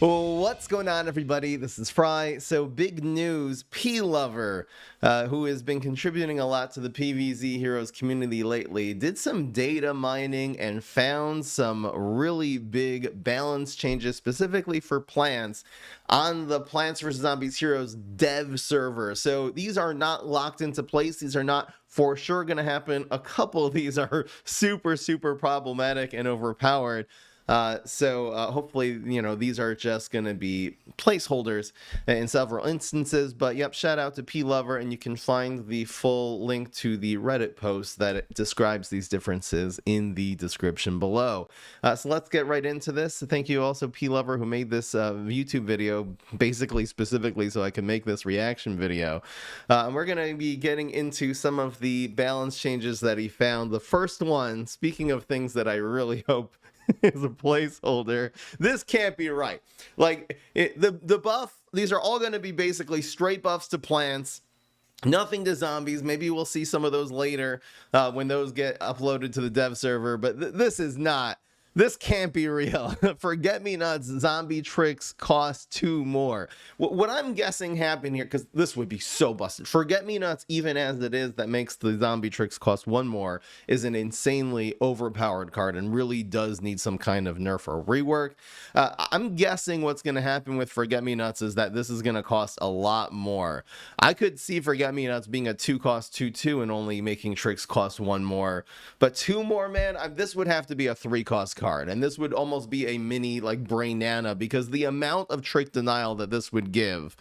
What's going on, everybody? This is Fry. So, big news, P-Lover, who has been contributing a lot to the PvZ Heroes community lately, did some data mining and found some really big balance changes specifically for plants on the Plants vs. Zombies Heroes dev server. So, these are not locked into place. These are not for sure going to happen. A couple of these are super problematic and overpowered. Hopefully, these are just going to be placeholders in several instances. But yep, shout out to P-Lover, and you can find the full link to the Reddit post that describes these differences in the description below. So let's get right into this. Thank you also, P-Lover, who made this YouTube video basically specifically so I can make this reaction video. And we're going to be getting into some of the balance changes that he found. The first one, speaking of things that I really hope is a placeholder. This can't be right. Like the buff, these are all going to be basically straight buffs to plants. Nothing to zombies. Maybe we'll see some of those later when those get uploaded to the dev server. But this can't be real. Forget-me-nots zombie tricks cost 2 more. What I'm guessing happened here, because this would be so busted. Forget-me-nots, even as it is, that makes the zombie tricks cost 1 more, is an insanely overpowered card and really does need some kind of nerf or rework. I'm guessing what's going to happen with Forget-me-nots is that this is going to cost a lot more. I could see Forget-me-nots being a 2 cost 2/2 and only making tricks cost 1 more. But 2 more, man, this would have to be a 3 cost card, and this would almost be a mini like brain nana, because the amount of trick denial that this would give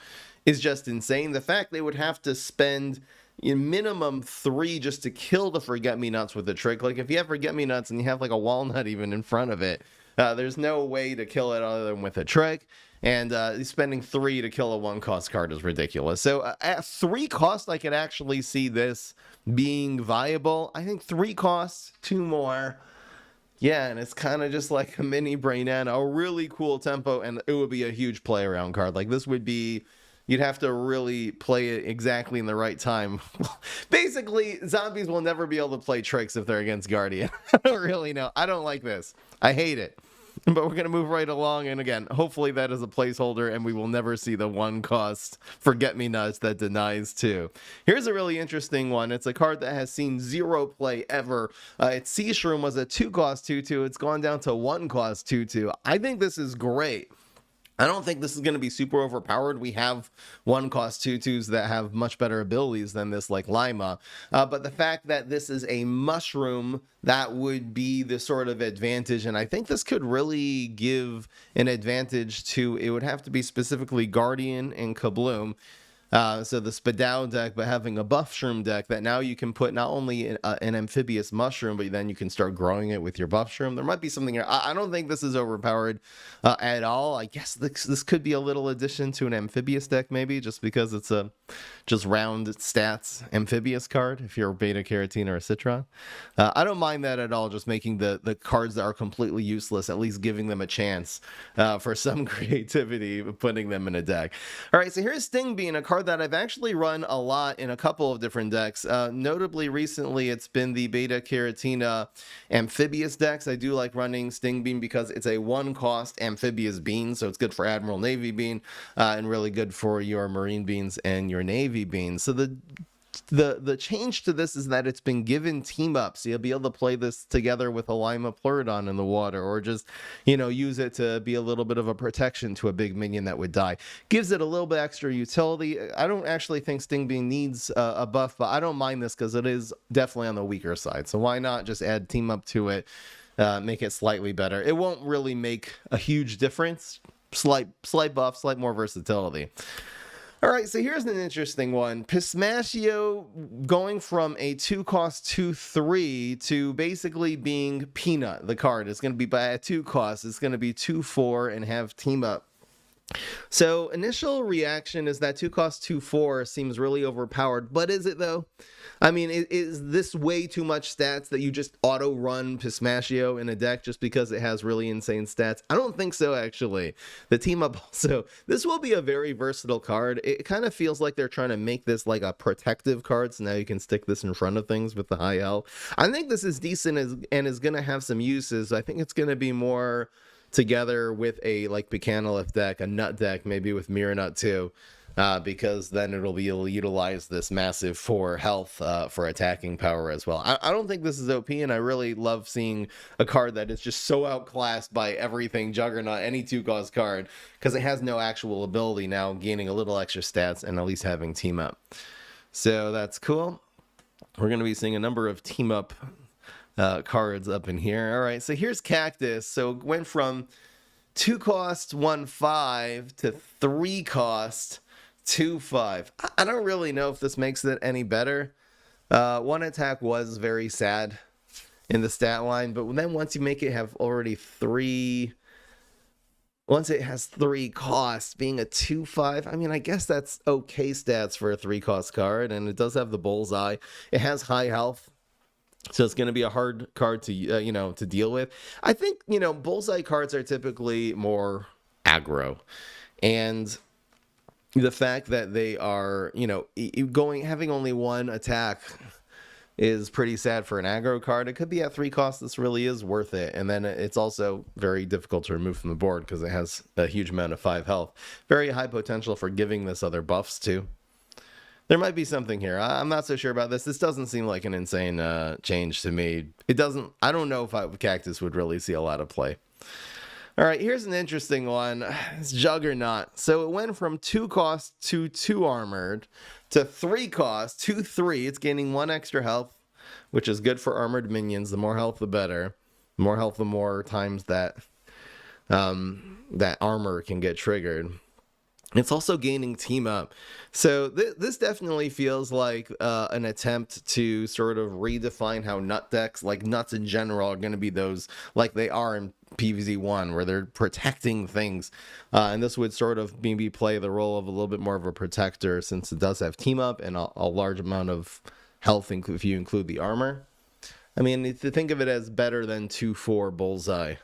is just insane. The fact they would have to spend minimum 3 just to kill the Forget-me-nots with a trick. Like if you have Forget-me-nots and you have like a walnut even in front of it, there's no way to kill it other than with a trick. And spending 3 to kill a 1 cost card is ridiculous. So at 3 cost, I could actually see this being viable. I think 3 costs, 2 more. Yeah, and it's kind of just like a mini brain nana, a really cool tempo, and it would be a huge play around card. Like this would be, you'd have to really play it exactly in the right time. Basically, zombies will never be able to play tricks if they're against Guardian. I don't really know. I don't like this. I hate it. But we're going to move right along, and again, hopefully that is a placeholder, and we will never see the 1 cost Forget-me-nots that denies 2. Here's a really interesting one. It's a card that has seen 0 play ever. Its Shroom was a 2 cost 2/2. It's gone down to 1 cost 2/2. I think this is great. I don't think this is going to be super overpowered. We have 1 cost 2/2s that have much better abilities than this, like Lima. But the fact that this is a mushroom, that would be the sort of advantage. And I think this could really give an advantage to, it would have to be specifically Guardian and Kabloom. So the Spadao deck, but having a buff shroom deck that now you can put not only an amphibious mushroom, but then you can start growing it with your buff shroom. There might be something here. I don't think this is overpowered at all. I guess this could be a little addition to an amphibious deck, maybe, just because it's a just round stats amphibious card if you're a beta carotene or a citron. I don't mind that at all, just making the cards that are completely useless, at least giving them a chance for some creativity, putting them in a deck. All right, so here's Sting Bean, a card that I've actually run a lot in a couple of different decks. Notably recently, it's been the Beta Carotina amphibious decks. I do like running Sting Bean because it's a 1 cost amphibious bean, so it's good for Admiral Navy Bean and really good for your Marine Beans and your Navy Beans. So the change to this is that it's been given team up, so you'll be able to play this together with a Lima Pleurodon in the water, or just use it to be a little bit of a protection to a big minion that would die. Gives it a little bit extra utility. I don't actually think Sting Bean needs a buff, but I don't mind this because it is definitely on the weaker side, so why not just add team up to it, make it slightly better. It won't really make a huge difference. Slight buff, slight more versatility. All right, so here's an interesting one. Pistachio going from a 2 cost 2/3 to basically being Peanut. The card is going to be by a 2 cost. It's going to be 2/4 and have team up. So initial reaction is that 2 cost 2/4 seems really overpowered, but is it though? I mean, is this way too much stats that you just auto run Pistachio in a deck just because it has really insane stats? I don't think so, actually. The team up also, this will be a very versatile card. It kind of feels like they're trying to make this like a protective card, so now you can stick this in front of things with the high L. I think this is decent and is going to have some uses. I think it's going to be more together with a like Pecanolith deck, a Nut deck, maybe with Mirror Nut too. Because then it'll be able to utilize this massive 4 health for attacking power as well. I don't think this is OP, and I really love seeing a card that is just so outclassed by everything Juggernaut, any 2-cost card, because it has no actual ability now, gaining a little extra stats and at least having team up. So that's cool. We're going to be seeing a number of team up cards up in here. All right, so here's Cactus. So it went from 2-cost 1/5 to 3-cost 2/5. I don't really know if this makes it any better. One attack was very sad in the stat line, but then once you make it have already 3, once it has 3 costs, being a 2/5, I mean, I guess that's okay stats for a 3-cost card, and it does have the bullseye. It has high health, so it's going to be a hard card to to deal with. I think bullseye cards are typically more aggro, and the fact that they are, having only 1 attack is pretty sad for an aggro card. It could be at 3 costs. This really is worth it. And then it's also very difficult to remove from the board because it has a huge amount of 5 health. Very high potential for giving this other buffs too. There might be something here. I'm not so sure about this. This doesn't seem like an insane change to me. I don't know if Cactus would really see a lot of play. All right, here's an interesting one. It's Juggernaut. So it went from 2 cost to 2 armored to 3 cost to 3. It's gaining 1 extra health, which is good for armored minions. The more health, the better. The more health, the more times that that armor can get triggered. It's also gaining team up. So this definitely feels like an attempt to sort of redefine how nut decks, like nuts in general, are going to be those like they are in PvZ 1, where they're protecting things. And this would sort of maybe play the role of a little bit more of a protector, since it does have team up and a large amount of health if you include the armor. I mean, to think of it as better than 2/4 bullseye.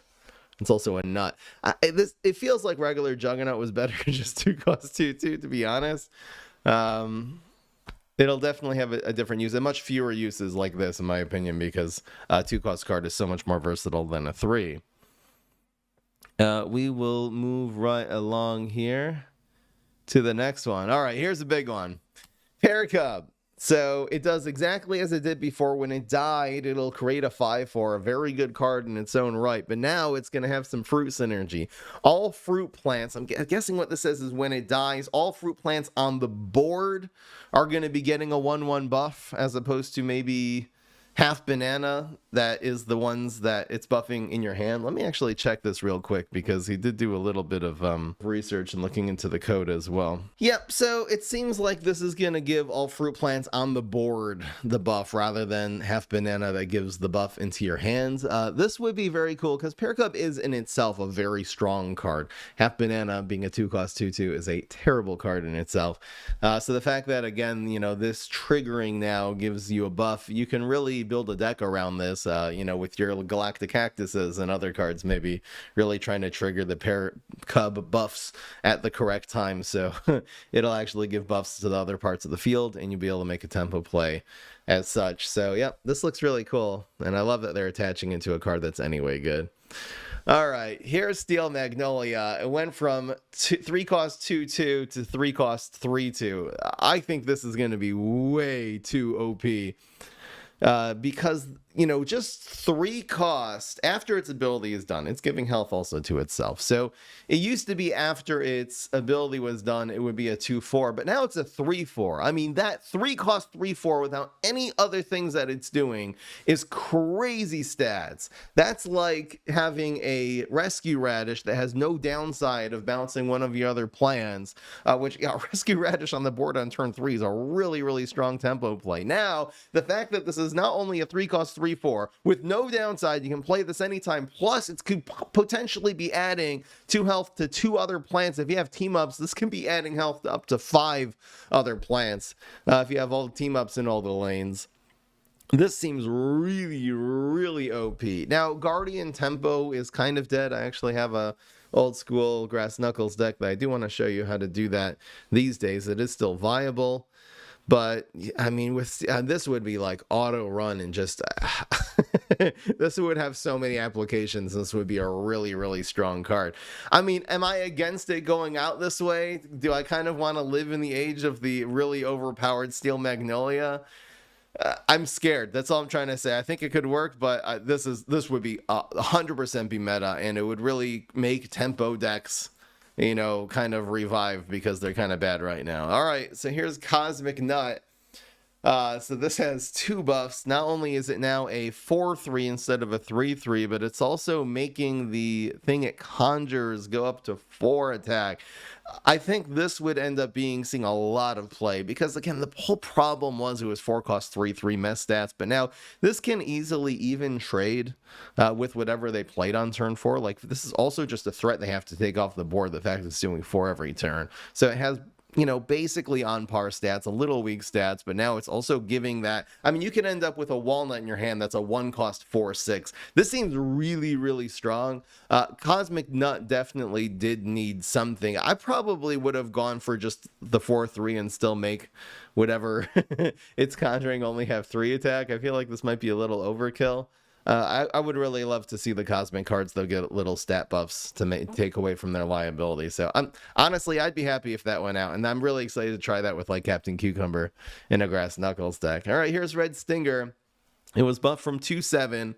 It's also a nut. It feels like regular Juggernaut was better, just 2 cost 2/2, to be honest. It'll definitely have a different use, and much fewer uses like this, in my opinion, because a 2-cost card is so much more versatile than a 3. We will move right along here to the next one. All right, here's a big one. Paracub. So it does exactly as it did before. When it died, it'll create a 5/4, a very good card in its own right. But now it's going to have some fruit synergy. All fruit plants, I'm guessing what this says is when it dies, all fruit plants on the board are going to be getting a 1/1 buff, as opposed to maybe half banana that is the ones that it's buffing in your hand. Let me actually check this real quick, because he did do a little bit of research and looking into the code as well. Yep, so it seems like this is going to give all fruit plants on the board the buff, rather than half banana that gives the buff into your hands. This would be very cool, because Paracub is in itself a very strong card. Half banana being a 2-cost 2/2 is a terrible card in itself. So the fact that, again, this triggering now gives you a buff, you can really build a deck around this, with your Galactic Cactuses and other cards, maybe really trying to trigger the Paracub buffs at the correct time. So it'll actually give buffs to the other parts of the field, and you'll be able to make a tempo play as such. So yeah, this looks really cool, and I love that they're attaching into a card that's anyway good. All right, here's Steel Magnolia. It went from 3 cost 2/2 to 3 cost 3/2. I think this is going to be way too OP. Because just 3 cost after its ability is done, it's giving health also to itself. So it used to be after its ability was done, it would be a 2/4, but now it's a 3/4. I mean, that 3 cost 3/4 without any other things that it's doing is crazy stats. That's like having a Rescue Radish that has no downside of bouncing one of your other plans, which Rescue Radish on the board on turn 3 is a really, really strong tempo play. Now, the fact that this is not only a 3 cost 3/4 with no downside, you can play this anytime, plus it could potentially be adding 2 health to 2 other plants. If you have team ups, this can be adding health to up to 5 other plants if you have all the team ups in all the lanes. This seems really, really OP. Now, Guardian Tempo is kind of dead. I actually have a old school Grass Knuckles deck that I do want to show you how to do that these days. It is still viable. But I mean, with this would be like auto run, and just This would have so many applications. This would be a really, really strong card. I mean, am I against it going out this way? Do I kind of want to live in the age of the really overpowered Steel Magnolia? I'm scared. That's all I'm trying to say. I think it could work, but this would be 100% be meta, and it would really make tempo decks, you know, kind of revive because they're kind of bad right now. All right, so here's Cosmic Nut. So this has 2 buffs. Not only is it now a 4/3 instead of a 3/3, but it's also making the thing it conjures go up to 4 attack. I think this would end up seeing a lot of play because, again, the whole problem was it was 4-cost 3/3 mess stats, but now this can easily even trade with whatever they played on turn 4. Like, this is also just a threat they have to take off the board, the fact that it's doing 4 every turn. So it has, you know, basically on par stats, a little weak stats, but now it's also giving that. I mean, you can end up with a Walnut in your hand that's a 1-cost 4/6. This seems really, really strong. Cosmic Nut definitely did need something. I probably would have gone for just the 4/3 and still make whatever it's conjuring only have 3 attack. I feel like this might be a little overkill. I would really love to see the Cosmic cards, though, get little stat buffs to take away from their liability. So honestly, I'd be happy if that went out. And I'm really excited to try that with like Captain Cucumber in a Grass Knuckles deck. All right, here's Red Stinger. It was buffed from 2/7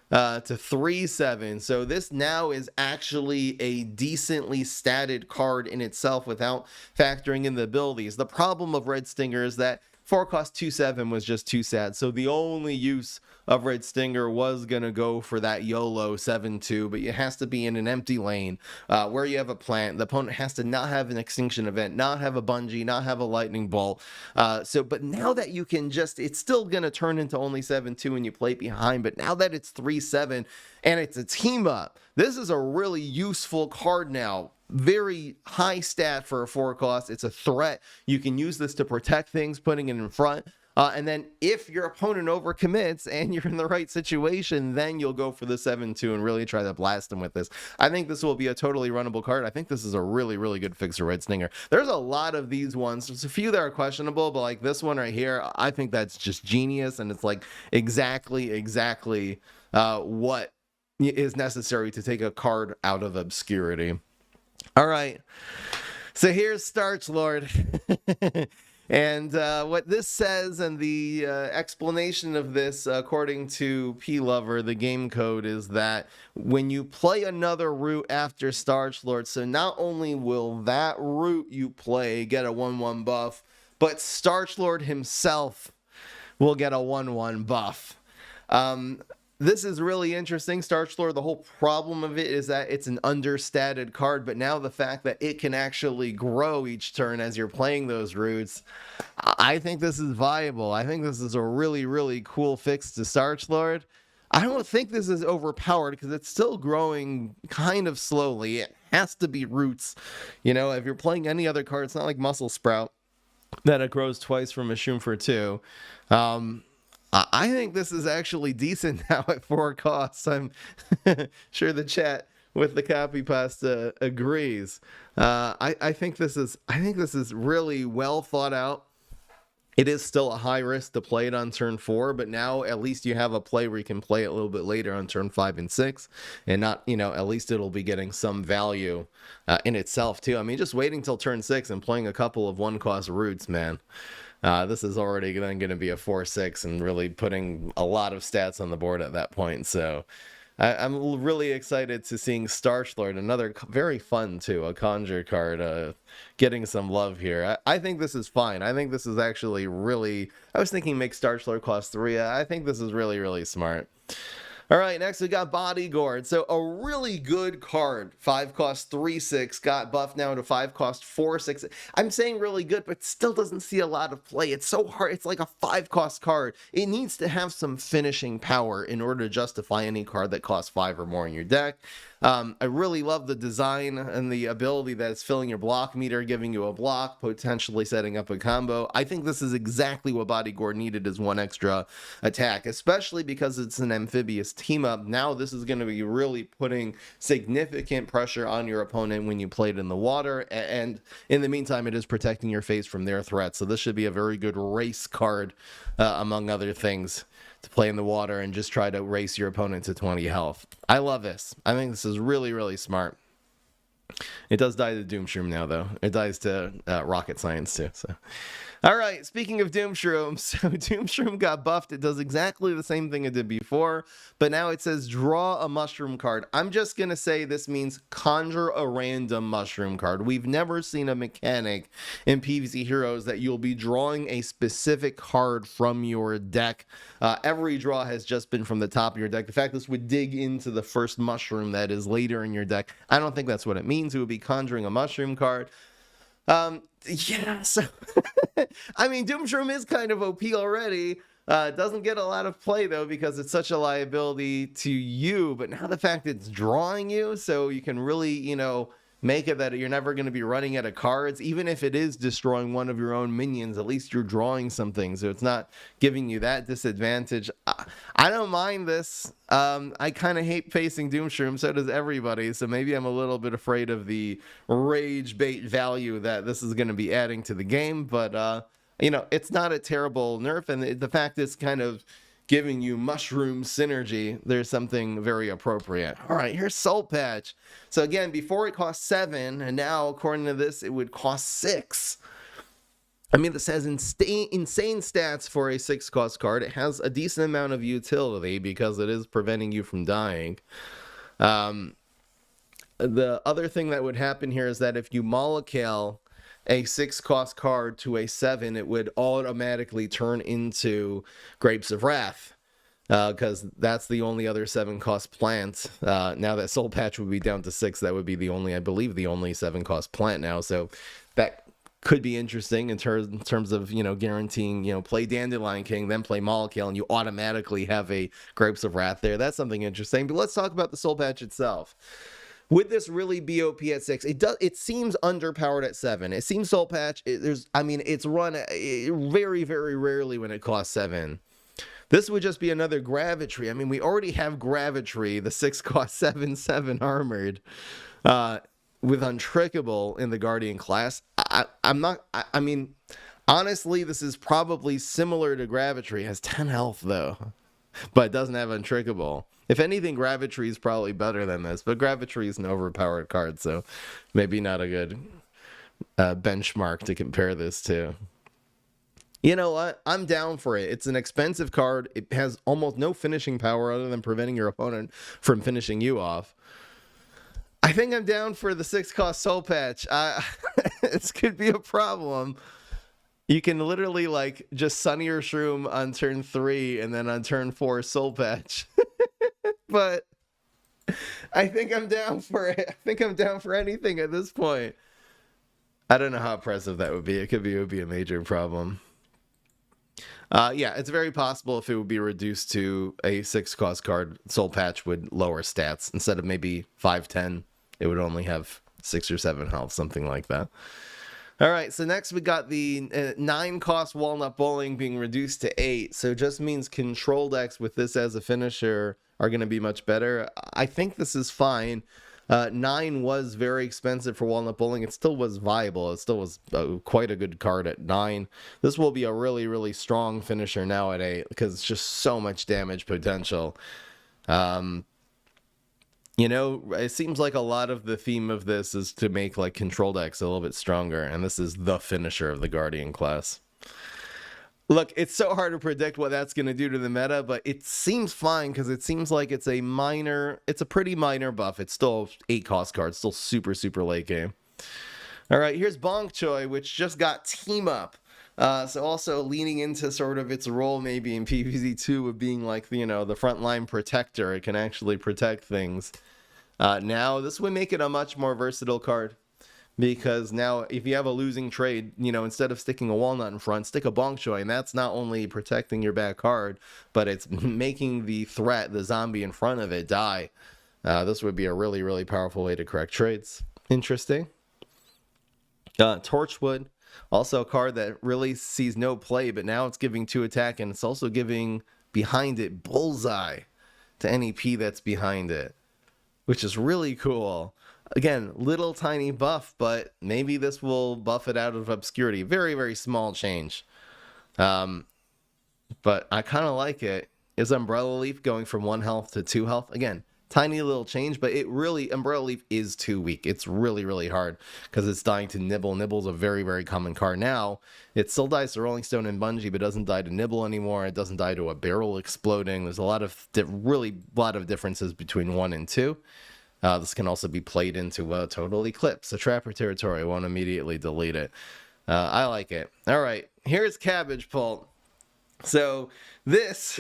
to 3/7. So this now is actually a decently statted card in itself without factoring in the abilities. The problem of Red Stinger is that 4-cost 2/7 was just too sad. So the only use of Red Stinger was going to go for that YOLO 7/2, but it has to be in an empty lane where you have a plant. The opponent has to not have an extinction event, not have a bungee, not have a lightning bolt. But now that you can just, it's still going to turn into only 7/2 when you play it behind, but now that it's 3/7 and it's a team up, this is a really useful card now. Very high stat for a 4-cost. It's a threat. You can use this to protect things, putting it in front. And then if your opponent overcommits and you're in the right situation, then you'll go for the 7/2 and really try to blast them with this. I think this will be a totally runnable card. I think this is a really, really good fix for Red Stinger. There's a lot of these ones. There's a few that are questionable, but like this one right here, I think that's just genius. And it's like exactly what is necessary to take a card out of obscurity. All right, so here's Starch Lord. And what this says, and the explanation of this, according to P-Lover, the game code, is that when you play another route after Starch Lord, so not only will that route you play get a 1/1 buff, but Starch Lord himself will get a 1/1 buff. This is really interesting. Starch Lord, the whole problem of it is that it's an understated card, but now the fact that it can actually grow each turn as you're playing those routes, I think this is viable. I think this is a really, really cool fix to Starch Lord. I don't think this is overpowered because it's still growing kind of slowly. It has to be roots. You know, if you're playing any other card, it's not like Muscle Sprout that it grows twice from a Shroom for 2. I think this is actually decent now at 4 costs. I'm sure the chat with the copy pasta agrees. I think this is really well thought out. It is still a high risk to play it on turn 4, but now at least you have a play where you can play it a little bit later on turn 5 and 6, and not, you know, at least it'll be getting some value in itself too. I mean, just waiting till turn 6 and playing a couple of 1-cost roots, man. This is already then going to be a 4/6 and really putting a lot of stats on the board at that point. So I'm really excited to seeing Starch Lord, another very fun too, a conjure card, getting some love here. I think this is fine. I think this is actually really, I was thinking make Starch Lord cost 3. I think this is really, really smart. All right, next we got Bodygour. So a really good card. 5-cost 3/6, got buffed now to 5-cost 4/6. I'm saying really good, but still doesn't see a lot of play. It's so hard. It's like a 5-cost card. It needs to have some finishing power in order to justify any card that costs 5 or more in your deck. I really love the design and the ability that it's filling your block meter, giving you a block, potentially setting up a combo. I think this is exactly what Bodygour needed as 1 extra attack, especially because it's an amphibious team up. Now this is going to be really putting significant pressure on your opponent when you play it in the water, and in the meantime it is protecting your face from their threats. So this should be a very good race card, among other things. to play in the water and just try to race your opponent to 20 health. I love this. I think this is really, really smart. It does die to Doomstream now, though. It dies to Rocket Science, too. So, all right, speaking of Doomstream, so Doomstream got buffed. It does exactly the same thing it did before, but now it says draw a mushroom card. I'm just going to say this means conjure a random mushroom card. We've never seen a mechanic in PvZ Heroes that you'll be drawing a specific card from your deck. Every draw has just been from the top of your deck. The fact this would dig into the first mushroom that is later in your deck, I don't think that's what it means. It would be conjuring a mushroom card. Yeah, so I mean, Doomstream is kind of OP already. Doesn't get a lot of play though because it's such a liability to you, but now the fact it's drawing you, so you can really, you know, make it that you're never going to be running out of cards. Even if it is destroying one of your own minions, at least you're drawing something, so it's not giving you that disadvantage. I don't mind this. I kind of hate facing Doomstream, so does everybody, so maybe I'm a little bit afraid of the rage bait value that this is going to be adding to the game, but you know, it's not a terrible nerf, and the fact it's kind of giving you mushroom synergy, there's something very appropriate. All right, here's Soulpatch. So again, before it cost 7, and now according to this, it would cost 6. I mean, this has insane stats for a 6-cost card. It has a decent amount of utility because it is preventing you from dying. The other thing that would happen here is that if you molecule a 6-cost card to a 7, it would automatically turn into Grapes of Wrath, because that's the only other 7-cost plant. Now that Soulpatch would be down to 6, that would be the only, I believe, the only 7-cost plant now. So that could be interesting in terms of, you know, guaranteeing, you know, play Dandelion King, then play Molecule, and you automatically have a Grapes of Wrath there. That's something interesting. But let's talk about the Soulpatch itself. Would this really be OP at 6? It seems underpowered at 7. It seems Soulpatch, it's run very, very rarely when it costs 7. This would just be another Gravitry. I mean, we already have Gravitry, the 6-cost 7/7 armored, with Untrickable in the Guardian class. I mean, honestly, this is probably similar to Gravitry. It has 10 health, though, but it doesn't have Untrickable. If anything, Gravitry is probably better than this, but Gravitry is an overpowered card, so maybe not a good benchmark to compare this to. You know what? I'm down for it. It's an expensive card. It has almost no finishing power other than preventing your opponent from finishing you off. I think I'm down for the 6-cost Soulpatch. This could be a problem. You can literally, like, just Sunny or Shroom on turn 3, and then on turn 4, Soulpatch. But I think I'm down for it. I think I'm down for anything at this point. I don't know how impressive that would be. It would be a major problem. Yeah, it's very possible if it would be reduced to a 6-cost card, Soulpatch would lower stats. Instead of maybe 5-10, it would only have 6 or 7 health, something like that. All right, so next we got the 9-cost Walnut Bowling being reduced to 8. So it just means control decks with this as a finisher are going to be much better. I think this is fine. 9 was very expensive for Walnut Bowling. It still was viable. It still was quite a good card at 9. This will be a really, really strong finisher now at 8 because it's just so much damage potential. You know, it seems like a lot of the theme of this is to make, like, control decks a little bit stronger, and this is the finisher of the Guardian class. Look, it's so hard to predict what that's going to do to the meta, but it seems fine because it seems like it's a pretty minor buff. It's still 8-cost card, still super, super late game. All right, here's Bonk Choy, which just got Team Up. So also leaning into sort of its role maybe in PvZ2 of being like, you know, the frontline protector. It can actually protect things. Now, this would make it a much more versatile card. Because now, if you have a losing trade, you know, instead of sticking a Walnut in front, stick a Bonk Choy, and that's not only protecting your back card, but it's making the threat, the zombie in front of it, die. This would be a really, really powerful way to correct trades. Interesting. Torchwood, also a card that really sees no play, but now it's giving 2 attack, and it's also giving behind it Bullseye to any P that's behind it, which is really cool. Again, little tiny buff, but maybe this will buff it out of obscurity. Very, very small change. but I kind of like it. Is Umbrella Leaf going from 1 health to 2 health? Again, tiny little change, but it really, Umbrella Leaf is too weak. It's really, really hard because it's dying to Nibble. Nibble's a very, very common card now. It still dies to Rolling Stone and Bungee, but doesn't die to Nibble anymore. It doesn't die to a barrel exploding. There's a lot of, really lot of differences between 1 and 2. This can also be played into a Total Eclipse, a Trapper Territory. I won't immediately delete it. I like it. All right, here's Cabbage Pull. So this,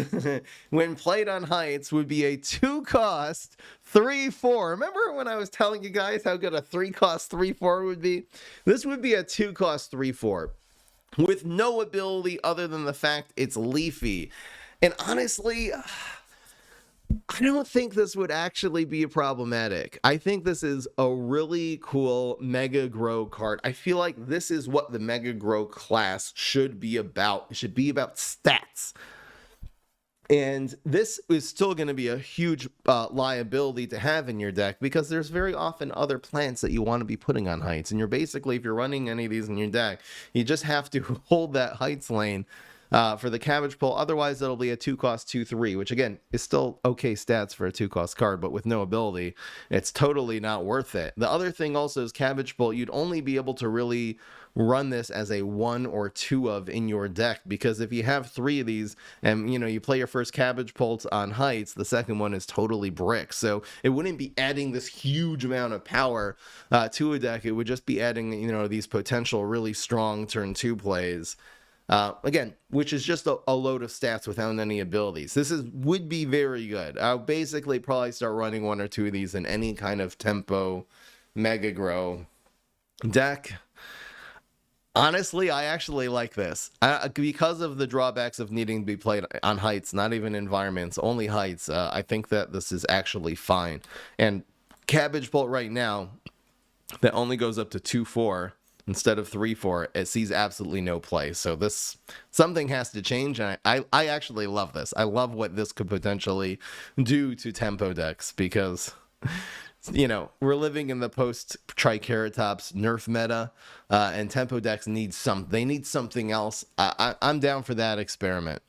when played on Heights, would be a 2-cost 3/4. Remember when I was telling you guys how good a 3-cost 3/4 would be? This would be a 2-cost 3/4 with no ability other than the fact it's leafy. And honestly, I don't think this would actually be problematic. I think this is a really cool Mega Grow card. I feel like this is what the Mega Grow class should be about. It should be about stats. And this is still going to be a huge liability to have in your deck because there's very often other plants that you want to be putting on Heights. And you're basically, if you're running any of these in your deck, you just have to hold that Heights lane for the Cabbage Pull. Otherwise, it'll be a 2-cost 2/3, which again is still okay stats for a 2-cost card, but with no ability, it's totally not worth it. The other thing also is Cabbage Pull. You'd only be able to really run this as a 1 or 2 of in your deck, because if you have 3 of these and you play your first Cabbage Pull on Heights, the second one is totally brick. So it wouldn't be adding this huge amount of power to a deck. It would just be adding these potential really strong turn 2 plays. Again, which is just a load of stats without any abilities. This would be very good. I'll basically probably start running 1 or 2 of these in any kind of tempo Mega Grow deck. Honestly, I actually like this. Because of the drawbacks of needing to be played on Heights, not even environments, only Heights, I think that this is actually fine. And Cabbage Pull right now, that only goes up to 2/4. Instead of 3/4, it sees absolutely no play. So something has to change, and I actually love this. I love what this could potentially do to tempo decks, because we're living in the post Triceratops nerf meta, and tempo decks need something else. I'm down for that experiment.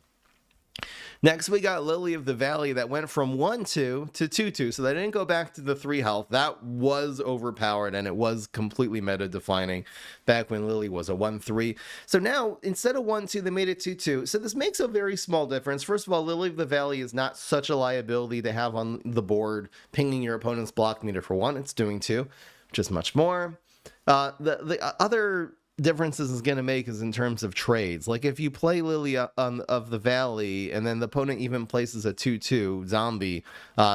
Next, we got Lily of the Valley that went from 1/2 to 2/2, so they didn't go back to the 3 health. That was overpowered, and it was completely meta-defining back when Lily was a 1/3. So now, instead of 1/2, they made it 2/2. So this makes a very small difference. First of all, Lily of the Valley is not such a liability to have on the board, pinging your opponent's block meter for 1. It's doing 2, which is much more. The other differences is going to make is in terms of trades. Like if you play Lily of the Valley and then the opponent even places a 2/2 zombie,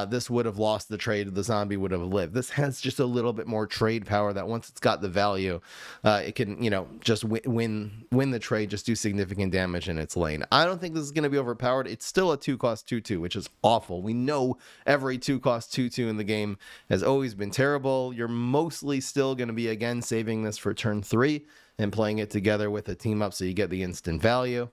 this would have lost the trade. The zombie would have lived. This has just a little bit more trade power that once it's got the value, it can just win the trade, just do significant damage in its lane. I don't think this is going to be overpowered. It's still a 2-cost 2/2, which is awful. We know every 2-cost 2/2 in the game has always been terrible. You're mostly still going to be again saving this for turn 3 and playing it together with a team up so you get the instant value.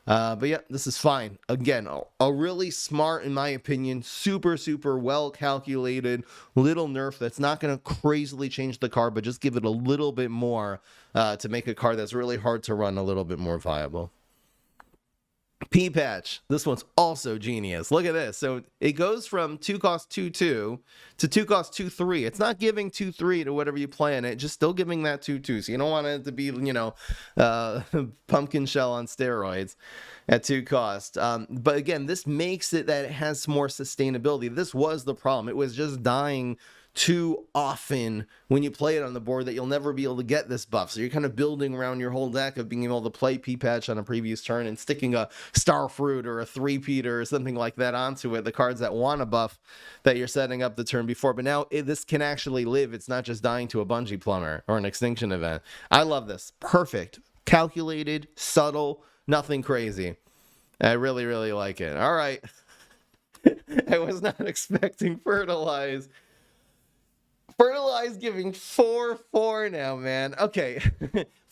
But yeah, this is fine. Again, a really smart, in my opinion, super, super well calculated little nerf that's not going to crazily change the card, but just give it a little bit more to make a card that's really hard to run a little bit more viable. P-Patch. This one's also genius. Look at this. So it goes from 2-cost 2/2 to 2-cost 2/3. It's not giving 2/3 to whatever you play in it, just still giving that 2/2. So you don't want it to be, pumpkin shell on steroids at 2 cost. But again, this makes it that it has more sustainability. This was the problem. It was just dying too often when you play it on the board that you'll never be able to get this buff. So you're kind of building around your whole deck of being able to play P-Patch on a previous turn and sticking a Starfruit or a 3-peater or something like that onto it, the cards that want a buff that you're setting up the turn before. But now this can actually live. It's not just dying to a Bungee Plumber or an Extinction Event. I love this. Perfect. Calculated, subtle, nothing crazy. I really, really like it. All right. I was not expecting Fertilize. Fertilize giving 4/4 now, man. Okay.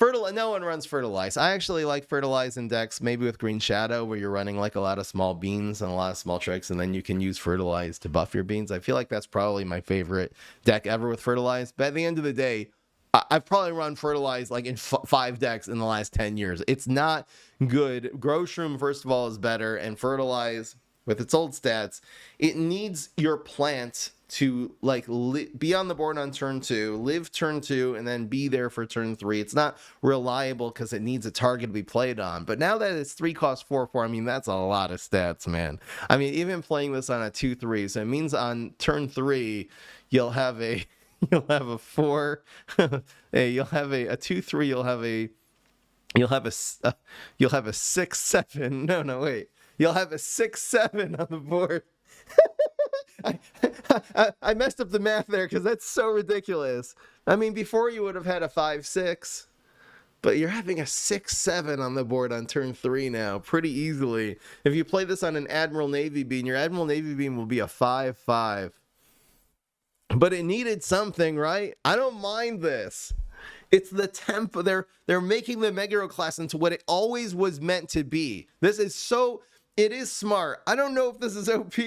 No one runs Fertilize. I actually like Fertilize in decks, maybe with Green Shadow, where you're running like a lot of small beans and a lot of small tricks, and then you can use Fertilize to buff your beans. I feel like that's probably my favorite deck ever with Fertilize. But at the end of the day, I've probably run Fertilize like in 5 decks in the last 10 years. It's not good. Grow Shroom, first of all, is better, and Fertilize, with its old stats, it needs your plant to like be on the board on turn 2, live turn 2, and then be there for turn 3. It's not reliable because it needs a target to be played on. But now that it's 3 cost 4/4, I mean, that's a lot of stats, man. I mean, even playing this on a 2/3, so it means on turn 3 you'll have a 4 you'll have a 2/3, you'll have a 6/7. No, wait. You'll have a 6/7 on the board. I messed up the math there because that's so ridiculous. I mean, before you would have had a 5/6, but you're having a 6/7 on the board on turn 3 now, pretty easily. If you play this on an Admiral Navy Beam, your Admiral Navy Beam will be a 5/5. But it needed something, right? I don't mind this. It's the tempo. They're making the Mega Hero class into what it always was meant to be. This is so... It is smart. I don't know if this is OP.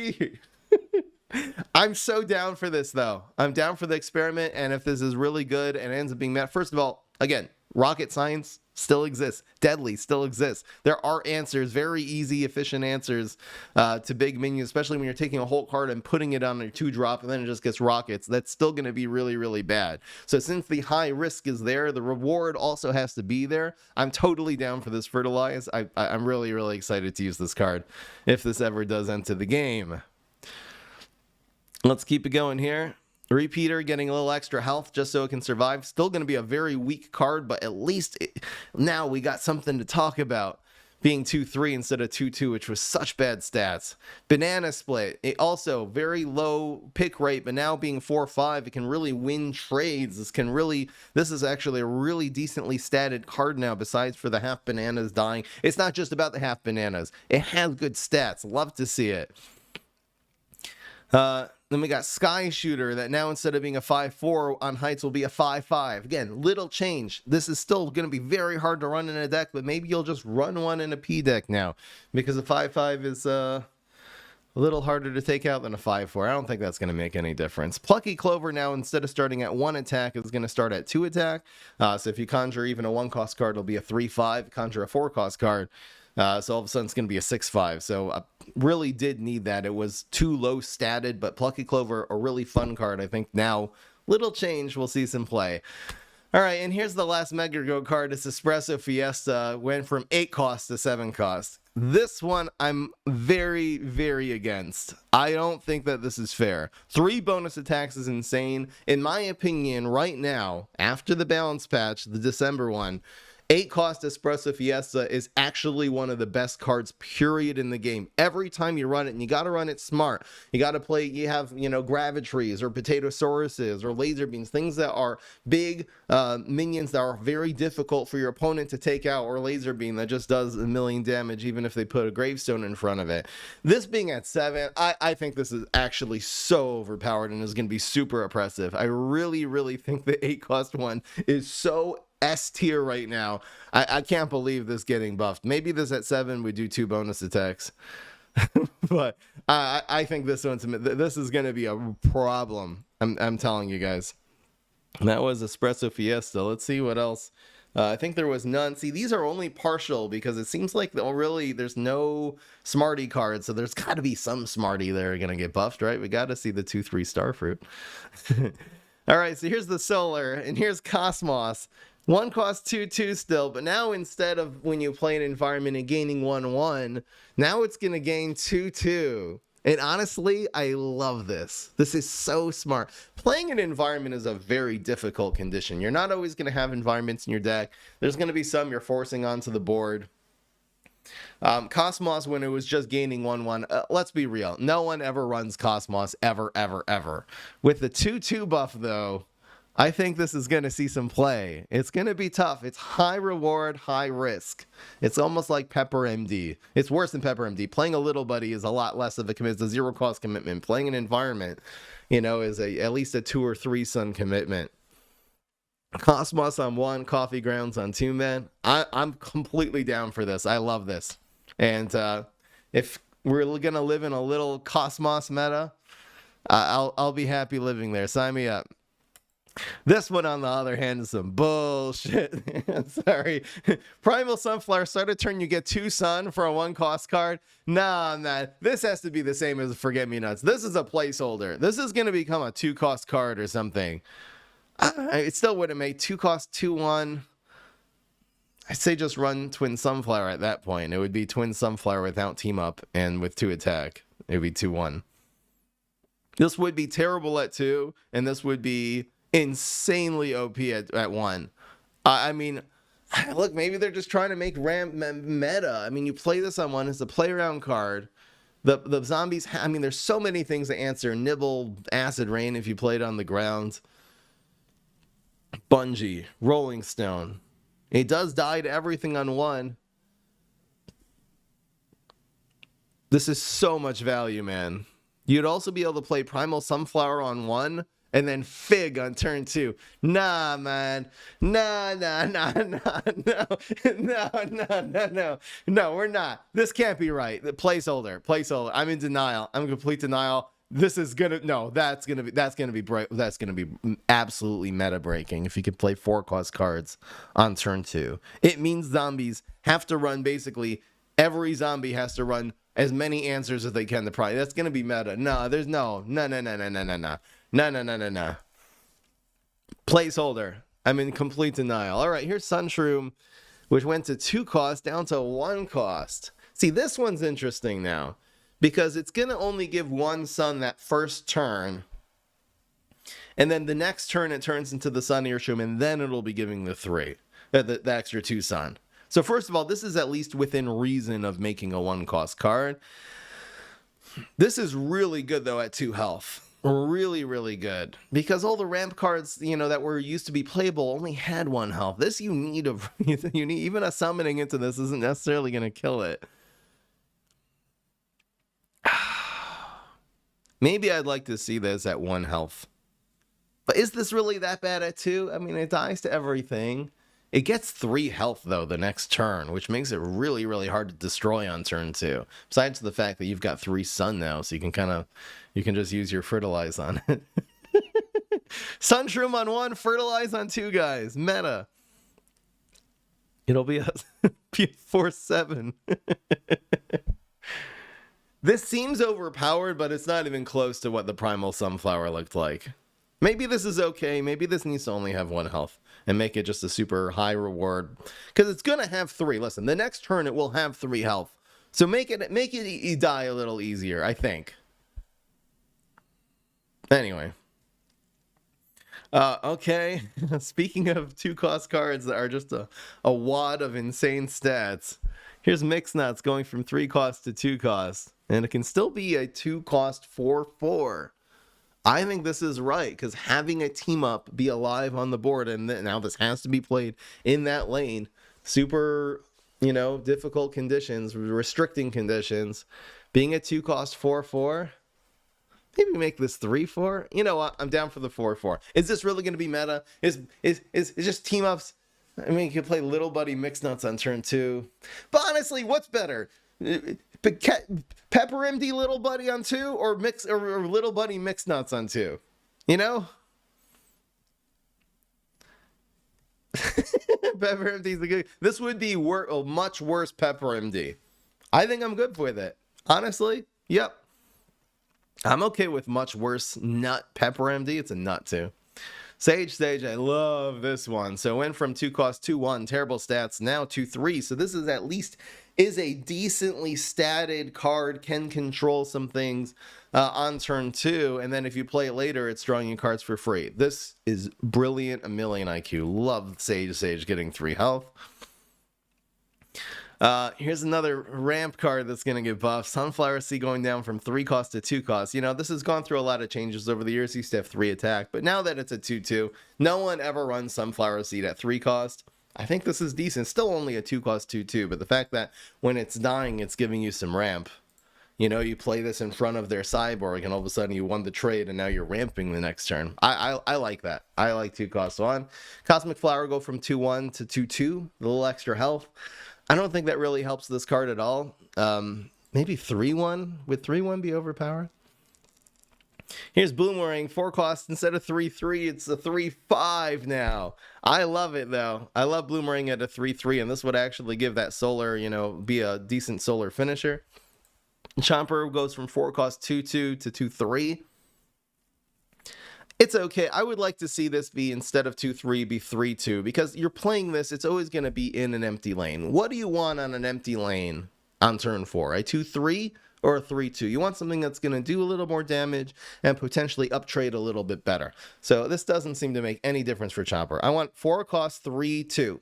I'm so down for this, though. I'm down for the experiment, and if this is really good and ends up being met... First of all, again, rocket science still exists. Deadly still exists. There are answers, very easy, efficient answers to big minions, especially when you're taking a whole card and putting it on your 2-drop, and then it just gets rockets. That's still going to be really, really bad. So since the high risk is there, the reward also has to be there. I'm totally down for this Fertilize. I'm really, really excited to use this card if this ever does enter the game. Let's keep it going here. Repeater getting a little extra health just so it can survive. Still going to be a very weak card, but at least now we got something to talk about. Being 2/3 instead of 2/2, which was such bad stats. Banana Split, it also very low pick rate, but now being 4/5, it can really win trades. This is actually a really decently statted card now, besides for the half bananas dying. It's not just about the half bananas. It has good stats. Love to see it. Then we got Sky Shooter that now instead of being a 5/4 on heights will be a 5/5. Again, little change. This is still going to be very hard to run in a deck, but maybe you'll just run one in a P deck now because a 5/5 is a little harder to take out than a 5/4. I don't think that's going to make any difference. Plucky Clover now instead of starting at 1 attack is going to start at 2 attack. So if you conjure even a 1-cost card, it'll be a 3/5. Conjure a 4-cost card. So all of a sudden it's going to be a 6/5. So I really did need that. It was too low statted, but Plucky Clover, a really fun card. I think now, little change, we'll see some play. All right, and here's the last Mega Hero card. It's Espresso Fiesta. Went from 8 cost to 7 cost. This one I'm very, very against. I don't think that this is fair. 3 bonus attacks is insane. In my opinion, right now, after the balance patch, the December one, 8 cost Espresso Fiesta is actually one of the best cards, period, in the game. Every time you run it, and you got to run it smart. You got to play, you have, Gravitries or Potatosauruses or Laser Beams, things that are big minions that are very difficult for your opponent to take out, or Laser Beam that just does 1,000,000 damage even if they put a gravestone in front of it. This being at 7, I think this is actually so overpowered and is going to be super oppressive. I really, really think the 8 cost one is so S tier right now. I can't believe this getting buffed. Maybe this at 7 we do 2 bonus attacks. But I think this is going to be a problem. I'm telling you guys. And that was Espresso Fiesta. Let's see what else. I think there was none. See, these are only partial because it seems like there's no Smarty cards. So there's got to be some Smarty that are going to get buffed, right? We got to see the 2/3 Starfruit. All right, so here's the Solar, and here's Cosmos. 1 cost 2/2 still, but now instead of when you play an environment and gaining 1/1, now it's going to gain 2/2. And honestly, I love this. This is so smart. Playing an environment is a very difficult condition. You're not always going to have environments in your deck. There's going to be some you're forcing onto the board. Cosmos, when it was just gaining 1/1, let's be real. No one ever runs Cosmos ever, ever, ever. With the 2/2 buff, though, I think this is going to see some play. It's going to be tough. It's high reward, high risk. It's almost like Pepper MD. It's worse than Pepper MD. Playing a little buddy is a lot less of a commitment. It's a 0-cost commitment. Playing an environment, is at least a 2 or 3 sun commitment. Cosmos on 1, Coffee Grounds on 2, man. I'm completely down for this. I love this. And if we're going to live in a little Cosmos meta, I'll be happy living there. Sign me up. This one, on the other hand, is some bullshit. Sorry. Primal Sunflower, start a turn, you get 2 sun for a 1 cost card. Nah, man. This has to be the same as Forget-Me-Nuts. This is a placeholder. This is going to become a 2 cost card or something. It still wouldn't make 2 cost 2-1. I'd say just run Twin Sunflower at that point. It would be Twin Sunflower without team up and with 2 attack. It would be 2-1. This would be terrible at 2, and this would be insanely OP at 1. I mean, look, maybe they're just trying to make ramp meta. I mean, you play this on 1. It's a play around card. The zombies, I mean, there's so many things to answer. Nibble, Acid Rain if you played on the ground. Bungee, Rolling Stone. It does die to everything on 1. This is so much value, man. You'd also be able to play Primal Sunflower on 1 and then Fig on turn 2. Nah, man. No. No, we're not. This can't be right. The placeholder. I'm in denial. I'm in complete denial. This is gonna that's gonna be absolutely meta breaking if you could play 4 cost cards on turn 2. It means zombies have to run, basically every zombie has to run as many answers as they can to Pride. That's gonna be meta. No, there's no. Placeholder. I'm in complete denial. All right, here's Shroom, which went to 2 cost down to 1 cost. See, this one's interesting now, because it's going to only give 1 sun that first turn. And then the next turn it turns into the Sunnier Shroom, and then it'll be giving the 3. The extra 2 sun. So first of all, this is at least within reason of making a 1 cost card. This is really good, though, at 2 health. Really, really good. Because all the ramp cards, that were used to be playable only had 1 health. This you need even a summoning into this isn't necessarily going to kill it. Maybe I'd like to see this at 1 health. But is this really that bad at 2? I mean, it dies to everything. It gets 3 health, though, the next turn, which makes it really, really hard to destroy on turn 2. Besides the fact that you've got 3 sun now, so you can just use your Fertilize on it. Sunshroom on 1, Fertilize on 2, guys. Meta. It'll be a 4-7. This seems overpowered, but it's not even close to what the Primal Sunflower looked like. Maybe this is okay. Maybe this needs to only have 1 health and make it just a super high reward. Because it's going to have 3. Listen, the next turn it will have 3 health. So make it die a little easier, I think. Anyway. Okay. Speaking of 2 cost cards that are just a wad of insane stats. Here's Mixnuts going from 3 cost to 2 cost. And it can still be a 2 cost 4/4. I think this is right, because having a team up be alive on the board, and now this has to be played in that lane, super, difficult conditions, restricting conditions, being a 2 cost 4/4, maybe make this 3/4. You know what? I'm down for the 4/4. Is this really going to be meta? Is just team ups? I mean, you could play Little Buddy Mixnuts on turn 2, but honestly, what's better? Pepper MD Little Buddy on 2 or Little Buddy Mixnuts on 2? Pepper MD's a good. This would be much worse Pepper MD. I think I'm good with it. Honestly, yep. I'm okay with much worse nut Pepper MD. It's a nut too. Sage, I love this one. So it went from 2 cost 2/1, terrible stats, now 2/3. So this is at least a decently statted card, can control some things on turn 2. And then if you play it later, it's drawing you cards for free. This is brilliant, a million IQ. Love Sage getting 3 health. Here's another ramp card that's going to get buffed. Sunflower Seed going down from 3 cost to 2 cost. This has gone through a lot of changes over the years. It used to have 3 attack, but now that it's a 2/2, no one ever runs Sunflower Seed at 3 cost. I think this is decent. Still only a 2 cost 2/2, but the fact that when it's dying, it's giving you some ramp. You play this in front of their sideboard, and all of a sudden you won the trade, and now you're ramping the next turn. I like that. I like 2 cost 1. Cosmic Flower go from 2/1 to 2/2, a little extra health. I don't think that really helps this card at all. Maybe 3/1. Would 3/1 be overpowered? Here's Boomerang, 4 cost instead of 3-3. It's a 3-5 now. I love it though. I love Boomerang at a 3-3, and this would actually give that solar, be a decent solar finisher. Chomper goes from 4 cost 2-2 to 2-3. It's okay. I would like to see this be, instead of 2-3, be 3-2, because you're playing this, it's always going to be in an empty lane. What do you want on an empty lane on turn 4? A 2-3 or a 3-2? You want something that's going to do a little more damage and potentially uptrade a little bit better. So this doesn't seem to make any difference for Chomper. I want 4 cost 3-2.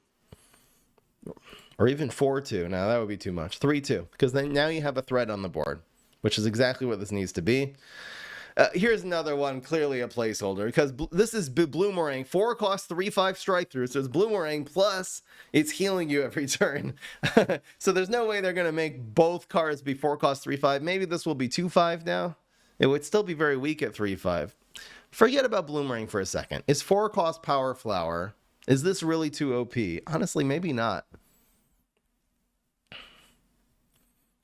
Or even 4-2. Now that would be too much. 3-2. Because then now you have a threat on the board, which is exactly what this needs to be. Here's another one, clearly a placeholder, because this is Boomerang, 4 cost 3-5 strike through, so it's Boomerang plus it's healing you every turn. So there's no way they're going to make both cards be 4 cost 3-5. Maybe this will be 2-5 now. It would still be very weak at 3-5. Forget about Boomerang for a second. Is 4 cost Power Flower, is this really too OP? Honestly, maybe not.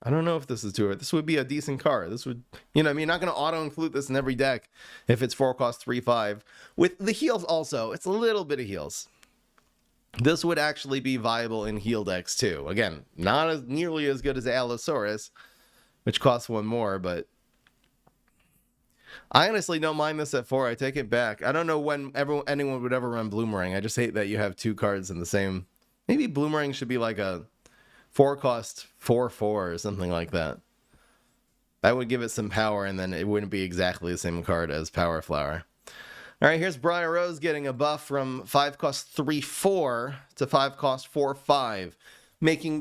I don't know if this is too hard. This would be a decent card. This would, you're not going to auto-include this in every deck if it's 4 cost 3-5. With the heals also, it's a little bit of heals. This would actually be viable in heal decks too. Again, not as nearly as good as Allosaurus, which costs 1 more, but I honestly don't mind this at 4. I take it back. I don't know when anyone would ever run Boomerang. I just hate that you have 2 cards in the same. Maybe Boomerang should be like a 4 cost 4-4 or something like that. That would give it some power, and then it wouldn't be exactly the same card as Power Flower. All right, here's Briar Rose getting a buff from 5 cost 3-4 to 5 cost 4-5,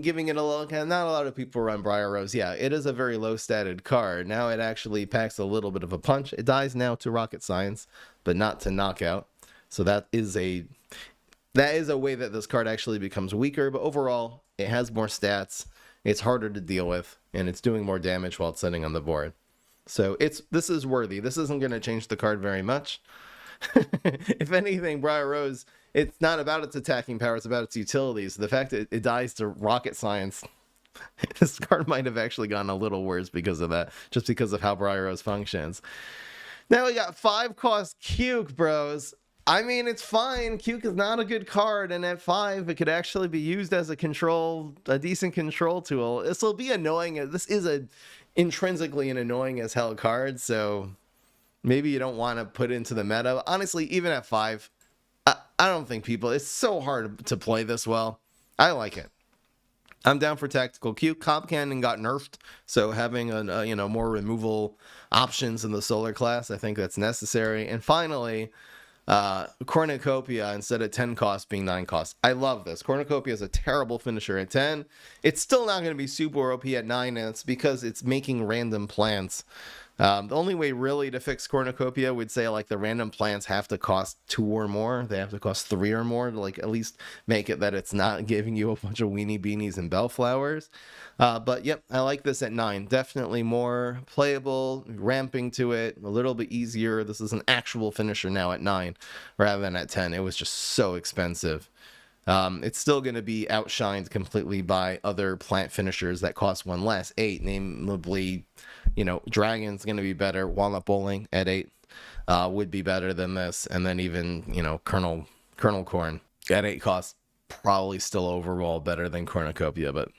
giving it a look. And not a lot of people run Briar Rose. Yeah, it is a very low statted card. Now it actually packs a little bit of a punch. It dies now to Rocket Science, but not to Knockout. So that is a way that this card actually becomes weaker, but overall it has more stats, it's harder to deal with, and it's doing more damage while it's sitting on the board. So this is worthy. This isn't going to change the card very much. If anything, Briar Rose, it's not about its attacking power, it's about its utilities. The fact that it dies to Rocket Science, this card might have actually gotten a little worse because of that, just because of how Briar Rose functions. Now we got 5 cost Cuke, bros. I mean, it's fine. Cuke is not a good card, and at 5, it could actually be used as a decent control tool. This will be annoying. This is intrinsically an annoying as hell card, so maybe you don't want to put it into the meta. Honestly, even at 5, I don't think it's so hard to play this well. I like it. I'm down for Tactical Cuke. Comp Cannon got nerfed, so having more removal options in the solar class, I think that's necessary. And finally, cornucopia instead of 10 cost being 9 cost. I love this. Cornucopia is a terrible finisher at 10. It's still not going to be super OP at 9, and it's because it's making random plants. The only way really to fix cornucopia would say like the random plants have to cost 2 or more. They have to cost 3 or more to like at least make it that it's not giving you a bunch of weenie beanies and bellflowers. But yep, I like this at 9. Definitely more playable, ramping to it, a little bit easier. This is an actual finisher now at 9 rather than at 10. It was just so expensive. It's still going to be outshined completely by other plant finishers that cost 1 less, 8, namely, Dragon's going to be better. Walnut Bowling at 8 would be better than this, and then even, Kernel Corn at 8 costs probably still overall better than Cornucopia, but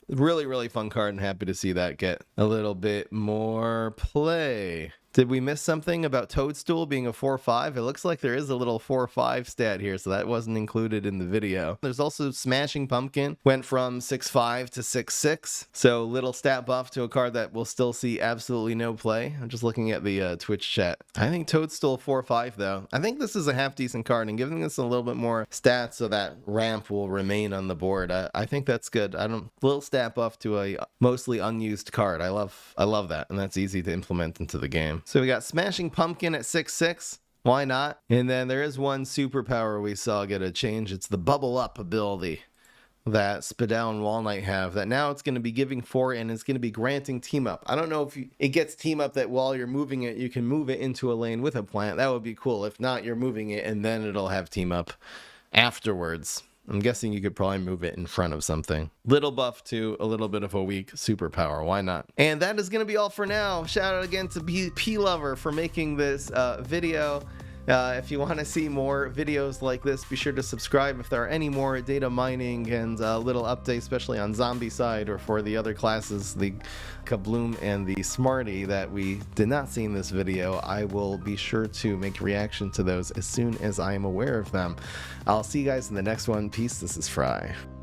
really, really fun card, and happy to see that get a little bit more play. Did we miss something about Toadstool being a 4-5? It looks like there is a little 4-5 stat here, so that wasn't included in the video. There's also Smashing Pumpkin, went from 6-5 to 6-6, so little stat buff to a card that will still see absolutely no play. I'm just looking at the Twitch chat. I think Toadstool 4-5 though. I think this is a half decent card, and giving this a little bit more stats so that ramp will remain on the board. I think that's good. Little stat buff to a mostly unused card. I love that, and that's easy to implement into the game. So we got Smashing Pumpkin at 6-6. Why not? And then there is one superpower we saw get a change. It's the Bubble Up ability that Spadal and Walnut have, that now it's going to be giving 4, and it's going to be granting Team Up. I don't know if it gets Team Up that while you're moving it, you can move it into a lane with a plant. That would be cool. If not, you're moving it, and then it'll have Team Up afterwards. I'm guessing you could probably move it in front of something. Little buff to a little bit of a weak superpower. Why not? And that is going to be all for now. Shout out again to P Lover for making this video. If you want to see more videos like this, be sure to subscribe. If there are any more data mining and little updates, especially on zombie side or for the other classes, the Kabloom and the Smarty that we did not see in this video, I will be sure to make reaction to those as soon as I am aware of them. I'll see you guys in the next one. Peace. This is Fry.